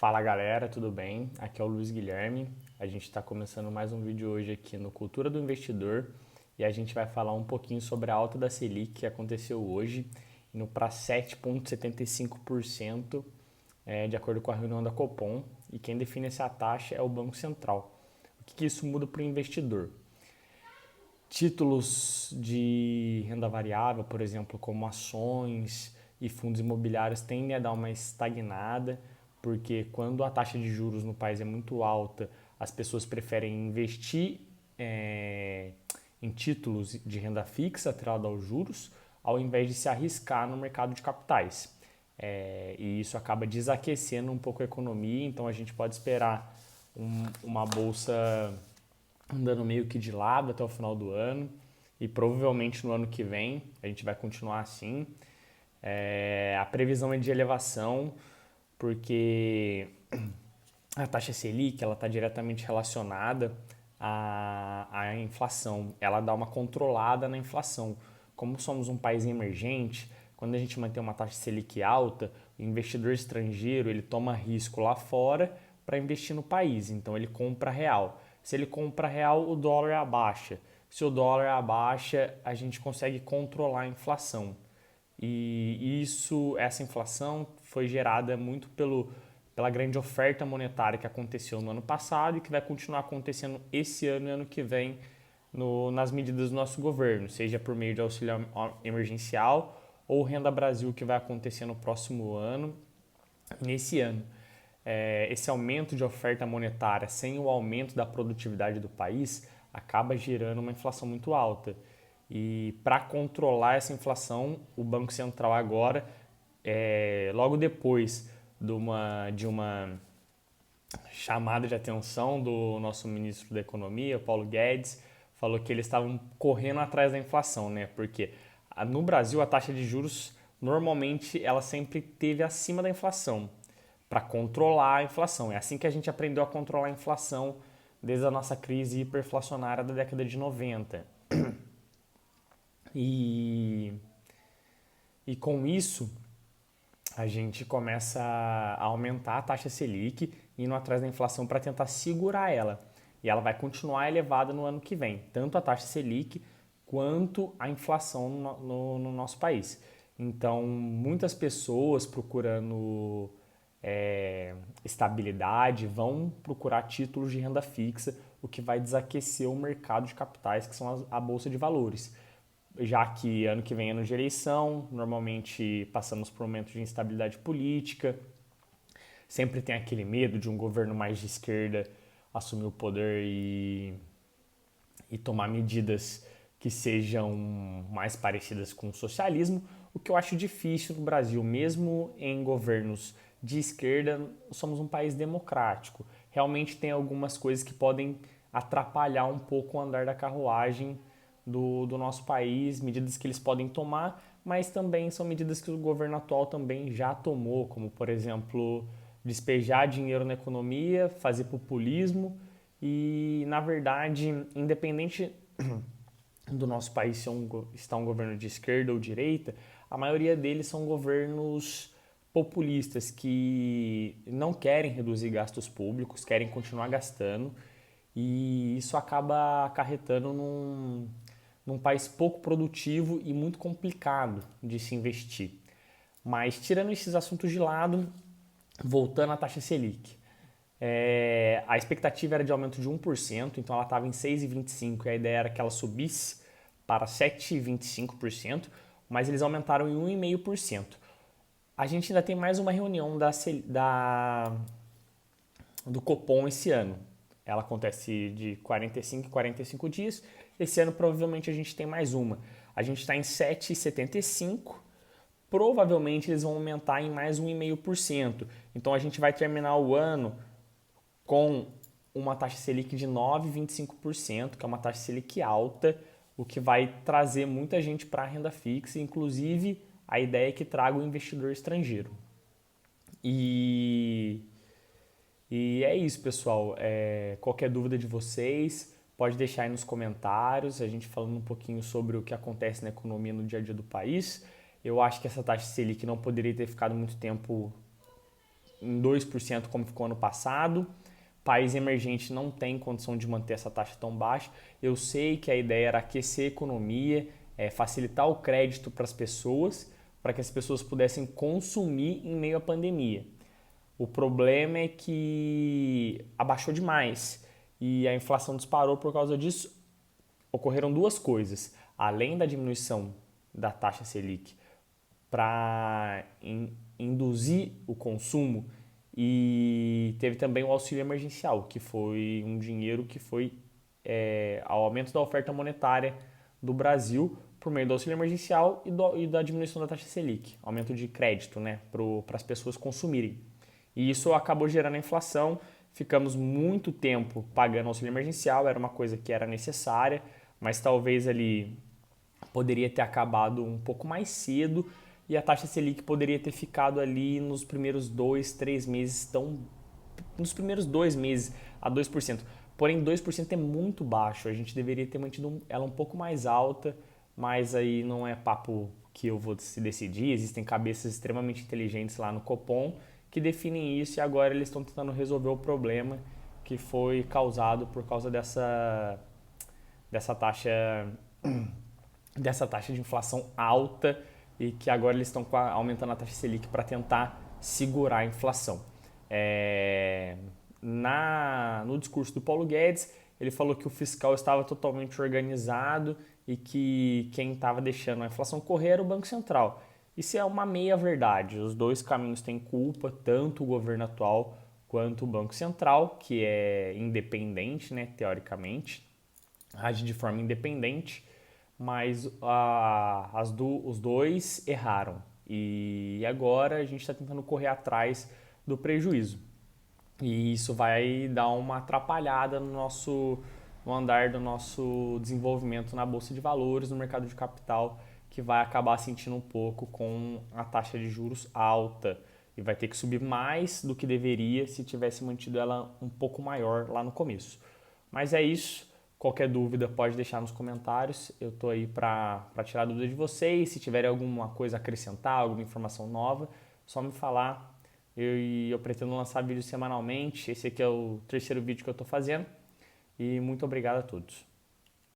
Fala galera, tudo bem? Aqui é o Luiz Guilherme. A gente está começando mais um vídeo hoje aqui no Cultura do Investidor e a gente vai falar um pouquinho sobre a alta da Selic que aconteceu hoje, indo para 7,75%, de acordo com a reunião da Copom, e quem define essa taxa é o Banco Central. O que isso muda para o investidor? Títulos de renda variável, por exemplo, como ações e fundos imobiliários, tendem a dar uma estagnada, porque quando a taxa de juros no país é muito alta, as pessoas preferem investir é, em títulos de renda fixa atrelado aos juros, ao invés de se arriscar no mercado de capitais. E isso acaba desaquecendo um pouco a economia, então a gente pode esperar uma bolsa andando meio que de lado até o final do ano e provavelmente no ano que vem a gente vai continuar assim. A previsão é de elevação porque a taxa Selic ela está diretamente relacionada à inflação. Ela dá uma controlada na inflação. Como somos um país emergente, quando a gente mantém uma taxa Selic alta, o investidor estrangeiro ele toma risco lá fora para investir no país. Então ele compra real. Se ele compra real, o dólar abaixa. Se o dólar abaixa, a gente consegue controlar a inflação. E essa inflação foi gerada muito pela grande oferta monetária que aconteceu no ano passado e que vai continuar acontecendo esse ano e ano que vem nas medidas do nosso governo, seja por meio de auxílio emergencial ou Renda Brasil que vai acontecer no próximo ano, nesse ano. Esse aumento de oferta monetária sem o aumento da produtividade do país acaba gerando uma inflação muito alta. E para controlar essa inflação, o Banco Central agora, logo depois de uma chamada de atenção do nosso ministro da Economia, Paulo Guedes, falou que eles estavam correndo atrás da inflação, né? Porque no Brasil a taxa de juros normalmente ela sempre teve acima da inflação para controlar a inflação. É assim que a gente aprendeu a controlar a inflação desde a nossa crise hiperinflacionária da década de 90. E, e com isso, a gente começa a aumentar a taxa Selic, indo atrás da inflação para tentar segurar ela. E ela vai continuar elevada no ano que vem, tanto a taxa Selic quanto a inflação no nosso país. Então, muitas pessoas procurando estabilidade vão procurar títulos de renda fixa, o que vai desaquecer o mercado de capitais, que são a bolsa de valores, já que ano que vem é ano de eleição, normalmente passamos por momentos de instabilidade política, sempre tem aquele medo de um governo mais de esquerda assumir o poder e tomar medidas que sejam mais parecidas com o socialismo, o que eu acho difícil no Brasil, mesmo em governos de esquerda, somos um país democrático. Realmente tem algumas coisas que podem atrapalhar um pouco o andar da carruagem do nosso país, medidas que eles podem tomar, mas também são medidas que o governo atual também já tomou, como por exemplo, despejar dinheiro na economia, fazer populismo e, na verdade, independente do nosso país se está um governo de esquerda ou direita, a maioria deles são governos populistas que não querem reduzir gastos públicos, querem continuar gastando e isso acaba acarretando num país pouco produtivo e muito complicado de se investir. Mas tirando esses assuntos de lado, voltando à taxa Selic. A expectativa era de aumento de 1%, então ela estava em 6,25% e a ideia era que ela subisse para 7,25%, mas eles aumentaram em 1,5%. A gente ainda tem mais uma reunião do Copom esse ano. Ela acontece de 45 em 45 dias. Esse ano provavelmente a gente tem mais uma. A gente está em 7,75%. Provavelmente eles vão aumentar em mais 1,5%. Então a gente vai terminar o ano com uma taxa Selic de 9,25%, que é uma taxa Selic alta, o que vai trazer muita gente para a renda fixa, inclusive a ideia é que traga o investidor estrangeiro. E, e é isso, pessoal. Qualquer dúvida de vocês, pode deixar aí nos comentários, a gente falando um pouquinho sobre o que acontece na economia no dia a dia do país. Eu acho que essa taxa Selic não poderia ter ficado muito tempo em 2% como ficou ano passado. País emergente não tem condição de manter essa taxa tão baixa. Eu sei que a ideia era aquecer a economia, facilitar o crédito para as pessoas, para que as pessoas pudessem consumir em meio à pandemia. O problema é que abaixou demais e a inflação disparou por causa disso. Ocorreram duas coisas. Além da diminuição da taxa Selic para induzir o consumo, e teve também o auxílio emergencial, que foi um dinheiro que foi ao aumento da oferta monetária do Brasil por meio do auxílio emergencial e da diminuição da taxa Selic, aumento de crédito, né, para as pessoas consumirem. E isso acabou gerando a inflação. Ficamos muito tempo pagando auxílio emergencial, era uma coisa que era necessária, mas talvez ali poderia ter acabado um pouco mais cedo e a taxa Selic poderia ter ficado ali nos primeiros 2, 3 meses, nos primeiros 2 meses a 2%. Porém, 2% é muito baixo, a gente deveria ter mantido ela um pouco mais alta, mas aí não é papo que eu vou se decidir, existem cabeças extremamente inteligentes lá no Copom que definem isso e agora eles estão tentando resolver o problema que foi causado por causa dessa taxa dessa taxa de inflação alta e que agora eles estão aumentando a taxa Selic para tentar segurar a inflação. No discurso do Paulo Guedes, ele falou que o fiscal estava totalmente organizado e que quem estava deixando a inflação correr era o Banco Central. Isso é uma meia-verdade. Os dois caminhos têm culpa, tanto o governo atual quanto o Banco Central, que é independente, né, teoricamente, age de forma independente, mas os dois erraram. E agora a gente está tentando correr atrás do prejuízo. E isso vai dar uma atrapalhada no andar do nosso desenvolvimento na Bolsa de Valores, no mercado de capital, que vai acabar sentindo um pouco com a taxa de juros alta e vai ter que subir mais do que deveria se tivesse mantido ela um pouco maior lá no começo. Mas é isso. Qualquer dúvida pode deixar nos comentários. Eu estou aí para tirar a dúvida de vocês. Se tiverem alguma coisa a acrescentar, alguma informação nova, só me falar. Eu pretendo lançar vídeos semanalmente. Esse aqui é o terceiro vídeo que eu estou fazendo. E muito obrigado a todos.